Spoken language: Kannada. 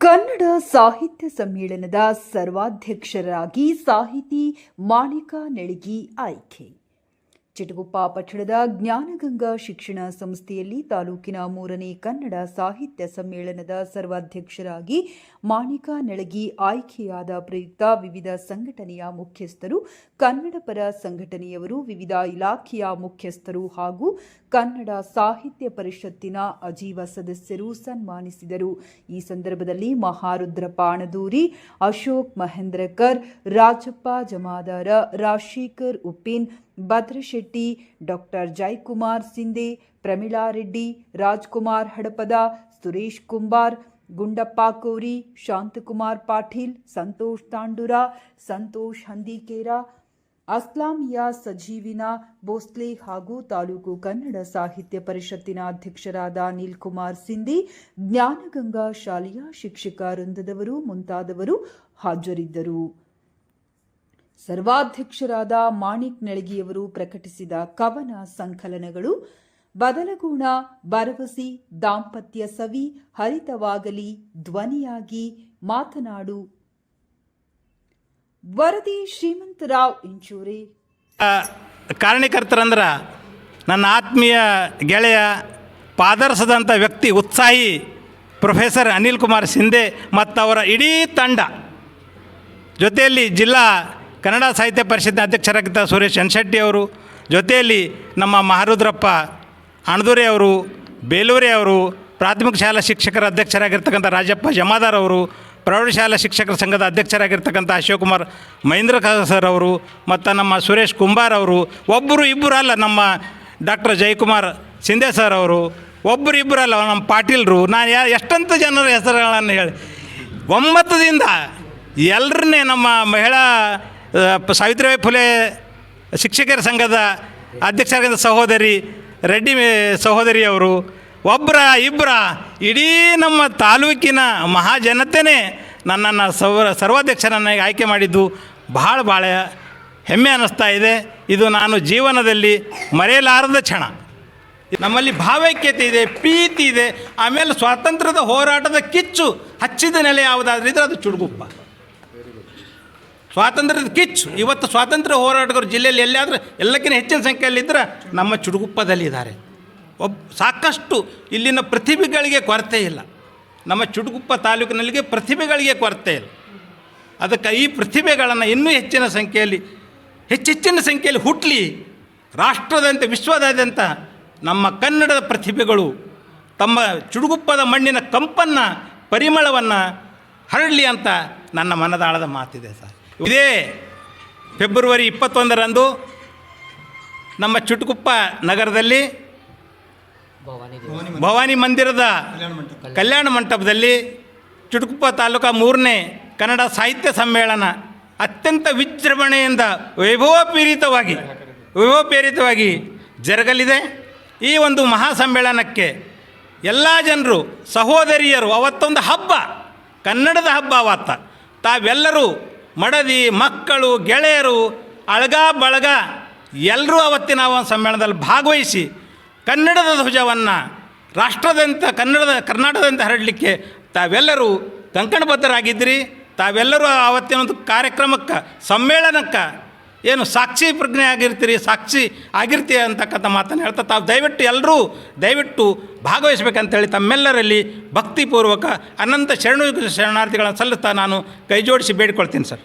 ಕನ್ನಡ ಸಾಹಿತ್ಯ ಸಮ್ಮೇಳನದ ಸರ್ವಾಧ್ಯಕ್ಷರಾಗಿ ಸಾಹಿತಿ ಮಾಣಿಕ ನೆಳಗಿ ಆಯ್ಕೆ. ಚಿಟಗುಪ್ಪ ಪಟ್ಟಣದ ಜ್ಞಾನಗಂಗಾ ಶಿಕ್ಷಣ ಸಂಸ್ಥೆಯಲ್ಲಿ ತಾಲೂಕಿನ 3ನೇ ಕನ್ನಡ ಸಾಹಿತ್ಯ ಸಮ್ಮೇಳನದ ಸರ್ವಾಧ್ಯಕ್ಷರಾಗಿ ಮಾಣಿಕ ನೆಳಗಿ ಆಯ್ಕೆಯಾದ ಪ್ರಯುಕ್ತ ವಿವಿಧ ಸಂಘಟನೆಯ ಮುಖ್ಯಸ್ಥರು, ಕನ್ನಡ ಪರ ಸಂಘಟನೆಯವರು, ವಿವಿಧ ಇಲಾಖೆಯ ಮುಖ್ಯಸ್ಥರು ಹಾಗೂ ಕನ್ನಡ ಸಾಹಿತ್ಯ ಪರಿಷತ್ತಿನ ಅಜೀವ ಸದಸ್ಯರು ಸನ್ಮಾನಿಸಿದರು. ಈ ಸಂದರ್ಭದಲ್ಲಿ ಮಹಾರುದ್ರ ಪಾಣದೂರಿ, ಅಶೋಕ್ ಮಹೇಂದ್ರಕರ್, ರಾಜಪ್ಪ ಜಮಾದಾರ, ರಾಜಶೇಖರ್ ಉಪ್ಪಿನ್, ಭದ್ರಶೆಟ್ಟಿ, ಡಾಕ್ಟರ್ ಜಯಕುಮಾರ್ ಸಿಂಧೆ, ಪ್ರಮೀಳಾ ರೆಡ್ಡಿ, ರಾಜ್ಕುಮಾರ್ ಹಡಪದ, ಸುರೇಶ್ ಕುಂಬಾರ್, ಗುಂಡಪ್ಪ ಕೋರಿ, ಶಾಂತಕುಮಾರ್ ಪಾಟೀಲ್, ಸಂತೋಷ್ ತಾಂಡೂರ, ಸಂತೋಷ್ ಹಂದಿಕೇರ, ಅಸ್ಲಾಮಿಯಾ ಸಜೀವಿನ ಭೋಸ್ಲೆ ಹಾಗೂ ತಾಲೂಕು ಕನ್ನಡ ಸಾಹಿತ್ಯ ಪರಿಷತ್ತಿನ ಅಧ್ಯಕ್ಷರಾದ ಅನಿಲ್ ಕುಮಾರ್ ಸಿಂಧಿ, ಜ್ಞಾನಗಂಗಾ ಶಾಲೆಯ ಶಿಕ್ಷಕ ವೃಂದದವರು ಮುಂತಾದವರು ಹಾಜರಿದ್ದರು. ಸರ್ವಾಧ್ಯಕ್ಷರಾದ ಮಾಣಿಕ್ ನೆಳಗಿಯವರು ಪ್ರಕಟಿಸಿದ ಕವನ ಸಂಕಲನಗಳು: ಬದಲಗುಣ, ಭರವಸೆ, ದಾಂಪತ್ಯ ಸವಿ, ಹರಿತವಾಗಲಿ, ಧ್ವನಿಯಾಗಿ, ಮಾತನಾಡು. ವರದಿ ಶ್ರೀಮಂತರಾವ್ ಇಂಚೂರೆ. ಕಾರಣೀಕರ್ತರಂದ್ರೆ ನನ್ನ ಆತ್ಮೀಯ ಗೆಳೆಯ, ಪಾದರ್ಸದಂಥ ವ್ಯಕ್ತಿ, ಉತ್ಸಾಹಿ ಪ್ರೊಫೆಸರ್ ಅನಿಲ್ ಕುಮಾರ್ ಸಿಂಧೆ ಮತ್ತು ಅವರ ಇಡೀ ತಂಡ, ಜೊತೆಯಲ್ಲಿ ಜಿಲ್ಲಾ ಕನ್ನಡ ಸಾಹಿತ್ಯ ಪರಿಷತ್ನ ಅಧ್ಯಕ್ಷರಾಗಿದ್ದ ಸುರೇಶ್ ಎನ್ಶೆಟ್ಟಿ ಅವರು, ಜೊತೆಯಲ್ಲಿ ನಮ್ಮ ಮಹಾರುದ್ರಪ್ಪ ಅಣದೂರೆ ಅವರು, ಬೇಲೂರೆ ಅವರು, ಪ್ರಾಥಮಿಕ ಶಾಲಾ ಶಿಕ್ಷಕರ ಅಧ್ಯಕ್ಷರಾಗಿರ್ತಕ್ಕಂಥ ರಾಜಪ್ಪ ಜಮಾದಾರ್ ಅವರು, ಪ್ರೌಢಶಾಲಾ ಶಿಕ್ಷಕರ ಸಂಘದ ಅಧ್ಯಕ್ಷರಾಗಿರ್ತಕ್ಕಂಥ ಅಶೋಕುಮಾರ್ ಮಹೇಂದ್ರ ಸರ್ ಅವರು, ಮತ್ತು ನಮ್ಮ ಸುರೇಶ್ ಕುಂಬಾರ್ ಅವರು, ಒಬ್ಬರು ಇಬ್ಬರು ಅಲ್ಲ, ನಮ್ಮ ಡಾಕ್ಟರ್ ಜಯಕುಮಾರ್ ಸಿಂಧೆ ಸರ್ ಅವರು, ಒಬ್ಬರು ಇಬ್ಬರು ಅಲ್ಲ, ನಮ್ಮ ಪಾಟೀಲ್ರು, ನಾನು ಎಷ್ಟಂತ ಜನರ ಹೆಸರುಗಳನ್ನು ಹೇಳಿ ಒಮ್ಮತದಿಂದ ಎಲ್ಲರನ್ನೇ, ನಮ್ಮ ಮಹಿಳಾ ಸಾವಿತ್ರಿಬಾಯಿ ಫುಲೆ ಶಿಕ್ಷಕರ ಸಂಘದ ಅಧ್ಯಕ್ಷರಾಗಿದ್ದ ಸಹೋದರಿ ರೆಡ್ಡಿ ಸಹೋದರಿಯವರು, ಒಬ್ಬರ ಇಬ್ಬರ ಇಡೀ ನಮ್ಮ ತಾಲೂಕಿನ ಮಹಾಜನತೆಯೇ ನನ್ನನ್ನು ಸರ್ವಾಧ್ಯಕ್ಷರನ್ನಾಗಿ ಆಯ್ಕೆ ಮಾಡಿದ್ದು ಭಾಳ ಹೆಮ್ಮೆ ಅನ್ನಿಸ್ತಾ ಇದೆ. ಇದು ನಾನು ಜೀವನದಲ್ಲಿ ಮರೆಯಲಾರದ ಕ್ಷಣ. ನಮ್ಮಲ್ಲಿ ಭಾವೈಕ್ಯತೆ ಇದೆ, ಪ್ರೀತಿ ಇದೆ. ಆಮೇಲೆ ಸ್ವಾತಂತ್ರ್ಯದ ಹೋರಾಟದ ಕಿಚ್ಚು ಹಚ್ಚಿದ ನೆಲೆ ಯಾವುದಾದ್ರೂ ಇದ್ರೆ ಅದು ಚುಟಗುಪ್ಪ. ಸ್ವಾತಂತ್ರ್ಯದ ಕಿಚ್ಚು ಇವತ್ತು ಸ್ವಾತಂತ್ರ್ಯ ಹೋರಾಟಗಾರರು ಜಿಲ್ಲೆಯಲ್ಲಿ ಎಲ್ಲಿಯಾದರೂ ಎಲ್ಲಕ್ಕಿಂತ ಹೆಚ್ಚಿನ ಸಂಖ್ಯೆಯಲ್ಲಿದ್ದರೆ ನಮ್ಮ ಚುಟಗುಪ್ಪದಲ್ಲಿದ್ದಾರೆ. ಸಾಕಷ್ಟು ಇಲ್ಲಿನ ಪ್ರತಿಭೆಗಳಿಗೆ ಕೊರತೆ ಇಲ್ಲ. ನಮ್ಮ ಚುಟಗುಪ್ಪ ತಾಲೂಕಿನಲ್ಲಿಗೆ ಪ್ರತಿಭೆಗಳಿಗೆ ಕೊರತೆ ಇಲ್ಲ. ಅದಕ್ಕೆ ಈ ಪ್ರತಿಭೆಗಳನ್ನು ಇನ್ನೂ ಹೆಚ್ಚಿನ ಸಂಖ್ಯೆಯಲ್ಲಿ ಹುಟ್ಟಲಿ, ರಾಷ್ಟ್ರದಂತೆ ವಿಶ್ವದಾದ್ಯಂತ ನಮ್ಮ ಕನ್ನಡದ ಪ್ರತಿಭೆಗಳು ತಮ್ಮ ಚುಟಗುಪ್ಪದ ಮಣ್ಣಿನ ಕಂಪನ್ನು, ಪರಿಮಳವನ್ನು ಹರಡಲಿ ಅಂತ ನನ್ನ ಮನದಾಳದ ಮಾತಿದೆ ಸರ್. ಇದೇ ಫೆಬ್ರವರಿ 21ರಂದು ನಮ್ಮ ಚುಟಗುಪ್ಪ ನಗರದಲ್ಲಿ ಭವಾನಿ ಮಂದಿರದ ಕಲ್ಯಾಣ ಮಂಟಪದಲ್ಲಿ ಚುಟಗುಪ್ಪ ತಾಲೂಕಾ 3ನೇ ಕನ್ನಡ ಸಾಹಿತ್ಯ ಸಮ್ಮೇಳನ ಅತ್ಯಂತ ವಿಜೃಂಭಣೆಯಿಂದ ವೈಭವಪೇರಿತವಾಗಿ ಜರುಗಲಿದೆ. ಈ ಒಂದು ಮಹಾ ಸಮ್ಮೇಳನಕ್ಕೆ ಎಲ್ಲ ಜನರು, ಸಹೋದರಿಯರು, ಅವತ್ತೊಂದು ಹಬ್ಬ, ಕನ್ನಡದ ಹಬ್ಬ. ಅವತ್ತ ತಾವೆಲ್ಲರೂ ಮಡದಿ, ಮಕ್ಕಳು, ಗೆಳೆಯರು, ಅಳಗ ಬಳಗ ಎಲ್ಲರೂ ಅವತ್ತಿನ ಒಂದು ಸಮ್ಮೇಳನದಲ್ಲಿ ಭಾಗವಹಿಸಿ ಕನ್ನಡದ ಧ್ವಜವನ್ನು ರಾಷ್ಟ್ರದಂತ ಕರ್ನಾಟಕದಂತ ಹರಡಲಿಕ್ಕೆ ತಾವೆಲ್ಲರೂ ಕಂಕಣಬದ್ಧರಾಗಿದ್ದಿರಿ. ತಾವೆಲ್ಲರೂ ಆವತ್ತಿನ ಒಂದು ಕಾರ್ಯಕ್ರಮಕ್ಕೆ, ಸಮ್ಮೇಳನಕ್ಕೆ ಏನು ಸಾಕ್ಷಿ ಪ್ರಜ್ಞೆ ಸಾಕ್ಷಿ ಆಗಿರ್ತೀವಿ ಅಂತಕ್ಕಂಥ ಮಾತನ್ನು ಹೇಳ್ತಾ ತಾವು ದಯವಿಟ್ಟು ಭಾಗವಹಿಸಬೇಕಂತೇಳಿ ತಮ್ಮೆಲ್ಲರಲ್ಲಿ ಭಕ್ತಿಪೂರ್ವಕ ಅನಂತ ಶರಣಾರ್ಥಿಗಳನ್ನು ಸಲ್ಲಿಸ್ತಾ ನಾನು ಕೈ ಜೋಡಿಸಿ ಬೇಡಿಕೊಳ್ತೀನಿ ಸರ್.